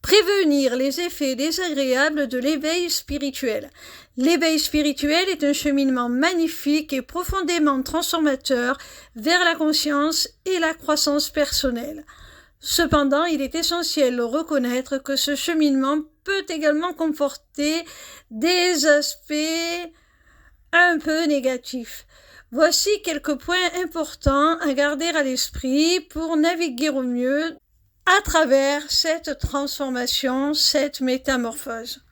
Prévenir les effets désagréables de l'éveil spirituel. L'éveil spirituel est un cheminement magnifique et profondément transformateur vers la conscience et la croissance personnelle. Cependant, il est essentiel de reconnaître que ce cheminement peut également comporter des aspects un peu négatifs. Voici quelques points importants à garder à l'esprit pour naviguer au mieux à travers cette transformation, cette métamorphose.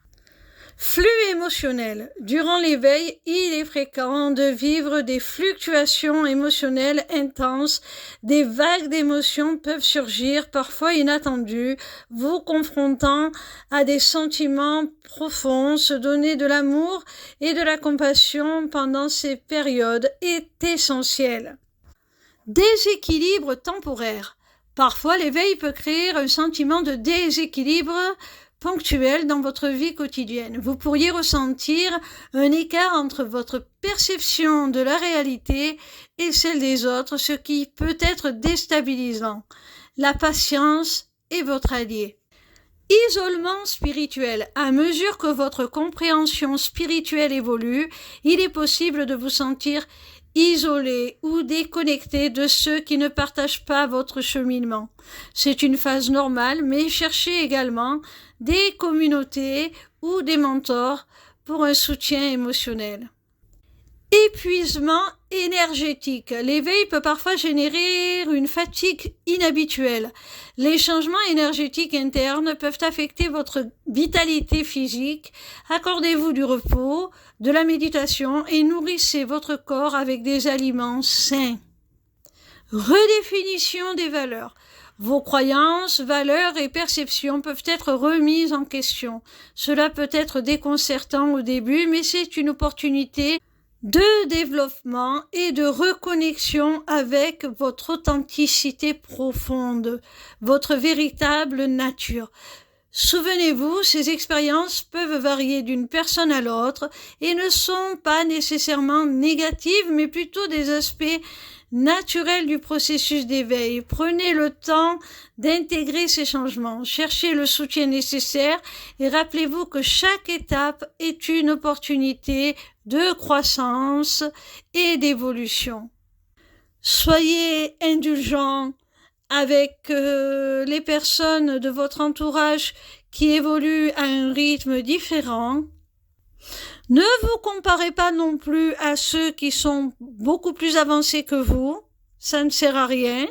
Flux émotionnel. Durant l'éveil, il est fréquent de vivre des fluctuations émotionnelles intenses. Des vagues d'émotions peuvent surgir, parfois inattendues, vous confrontant à des sentiments profonds. Se donner de l'amour et de la compassion pendant ces périodes est essentiel. Déséquilibre temporaire. Parfois, l'éveil peut créer un sentiment de déséquilibre ponctuel dans votre vie quotidienne. Vous pourriez ressentir un écart entre votre perception de la réalité et celle des autres, ce qui peut être déstabilisant. La patience est votre allié. Isolement spirituel. À mesure que votre compréhension spirituelle évolue, il est possible de vous sentir isolé ou déconnecté de ceux qui ne partagent pas votre cheminement. C'est une phase normale, mais cherchez également des communautés ou des mentors pour un soutien émotionnel. Épuisement énergétique. L'éveil peut parfois générer une fatigue inhabituelle. Les changements énergétiques internes peuvent affecter votre vitalité physique. Accordez-vous du repos, de la méditation et nourrissez votre corps avec des aliments sains. Redéfinition des valeurs. Vos croyances, valeurs et perceptions peuvent être remises en question. Cela peut être déconcertant au début, mais c'est une opportunité de développement et de reconnexion avec votre authenticité profonde, votre véritable nature. Souvenez-vous, ces expériences peuvent varier d'une personne à l'autre et ne sont pas nécessairement négatives, mais plutôt des aspects naturels du processus d'éveil. Prenez le temps d'intégrer ces changements, cherchez le soutien nécessaire et rappelez-vous que chaque étape est une opportunité de croissance et d'évolution. Soyez indulgents avec les personnes de votre entourage qui évoluent à un rythme différent. Ne vous comparez pas non plus à ceux qui sont beaucoup plus avancés que vous, ça ne sert à rien.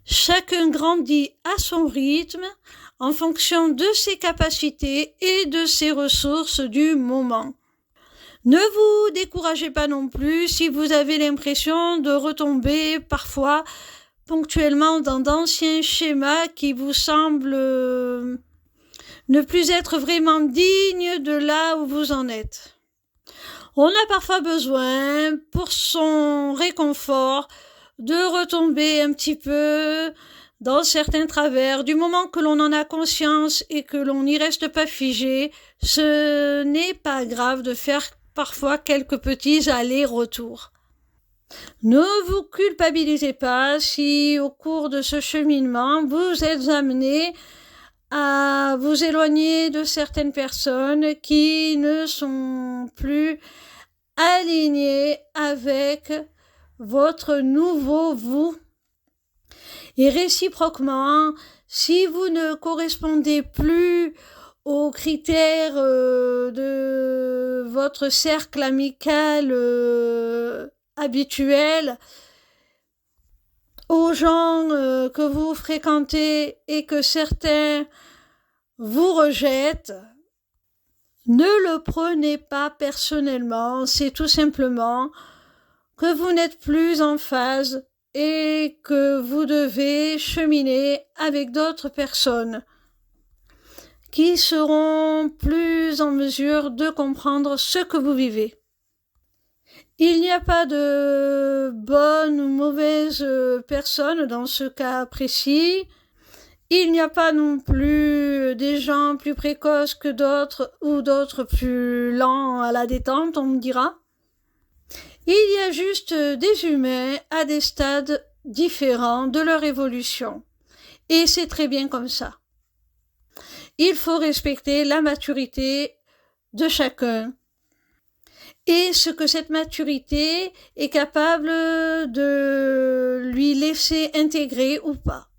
Chacun grandit à son rythme en fonction de ses capacités et de ses ressources du moment. Ne vous découragez pas non plus si vous avez l'impression de retomber parfois ponctuellement dans d'anciens schémas qui vous semblent ne plus être vraiment dignes de là où vous en êtes. On a parfois besoin, pour son réconfort, de retomber un petit peu dans certains travers. Du moment que l'on en a conscience et que l'on n'y reste pas figé, ce n'est pas grave de faire parfois quelques petits allers-retours. Ne vous culpabilisez pas si au cours de ce cheminement vous êtes amené à vous éloigner de certaines personnes qui ne sont plus alignées avec votre nouveau vous. Et réciproquement, si vous ne correspondez plus aux critères de votre cercle amical habituel, aux gens que vous fréquentez et que certains vous rejettent, ne le prenez pas personnellement, c'est tout simplement que vous n'êtes plus en phase et que vous devez cheminer avec d'autres personnes qui seront plus en mesure de comprendre ce que vous vivez. Il n'y a pas de bonne ou mauvaise personne dans ce cas précis. Il n'y a pas non plus des gens plus précoces que d'autres ou d'autres plus lents à la détente, on me dira. Il y a juste des humains à des stades différents de leur évolution. Et c'est très bien comme ça. Il faut respecter la maturité de chacun et ce que cette maturité est capable de lui laisser intégrer ou pas.